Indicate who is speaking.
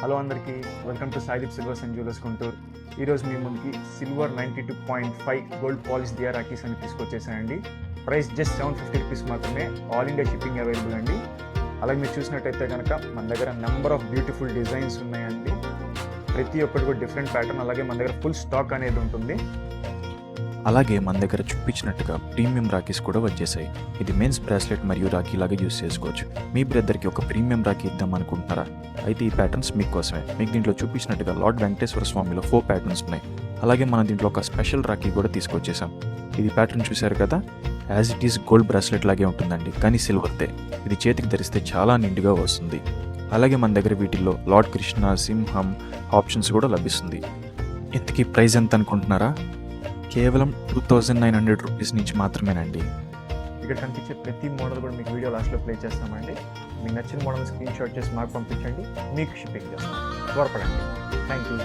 Speaker 1: Hello అందరికీ, welcome to Saideep silvers and jewellers Guntur. ఈరోజు మీ ముందుకి సిల్వర్ 92.5 గోల్డ్ పాలిష్ దియా రాఖీస్ అని తీసుకొచ్చేసానండి. ప్రైస్ జస్ట్ 750 రూపీస్ మాత్రమే. ఆల్ ఇండియా షిప్పింగ్ అవైలబుల్ అండి. అలాగే మీరు చూసినట్టయితే కనుక మన దగ్గర నెంబర్ ఆఫ్ బ్యూటిఫుల్ డిజైన్స్ ఉన్నాయండి. ప్రతి ఒక్కటి కూడా డిఫరెంట్ ప్యాటర్న్. అలాగే మన దగ్గర ఫుల్ స్టాక్ అనేది ఉంటుంది.
Speaker 2: అలాగే మన దగ్గర చూపించినట్టుగా ప్రీమియం రాఖీస్ కూడా వచ్చేసాయి. ఇది మెన్స్ బ్రాస్లెట్ మరియు రాఖీ లాగా యూస్ చేసుకోవచ్చు. మీ బ్రదర్కి ఒక ప్రీమియం రాఖీ ఇద్దాం అనుకుంటున్నారా? అయితే ఈ ప్యాటర్న్స్ మీకోసమే. మీకు దీంట్లో చూపించినట్టుగా లార్డ్ వెంకటేశ్వర స్వామిలో 4 ప్యాటర్న్స్ ఉన్నాయి. అలాగే మనం దీంట్లో ఒక స్పెషల్ రాఖీ కూడా తీసుకొచ్చేసాం. ఇది ప్యాటర్న్ చూశారు కదా, as it is gold bracelet లాగే ఉంటుందండి, కానీ సిల్వర్దే. ఇది చేతికి ధరిస్తే చాలా నిండుగా వస్తుంది. అలాగే మన దగ్గర వీటిల్లో లార్డ్ కృష్ణ, సింహం ఆప్షన్స్ కూడా లభిస్తుంది. ఇంతకీ ప్రైస్ ఎంత అనుకుంటున్నారా? కేవలం 2900 రూపీస్ నుంచి మాత్రమేనండి.
Speaker 1: ఇక్కడ కనిపించే ప్రతి మోడల్ కూడా మీకు వీడియో లాస్ట్లో ప్లే చేస్తామండి. మీకు నచ్చిన మోడల్ స్క్రీన్ షాట్ చేసి మాకు పంపించండి, మీకు షిప్పింగ్ చేస్తాం. త్వరపడండి. Thank you.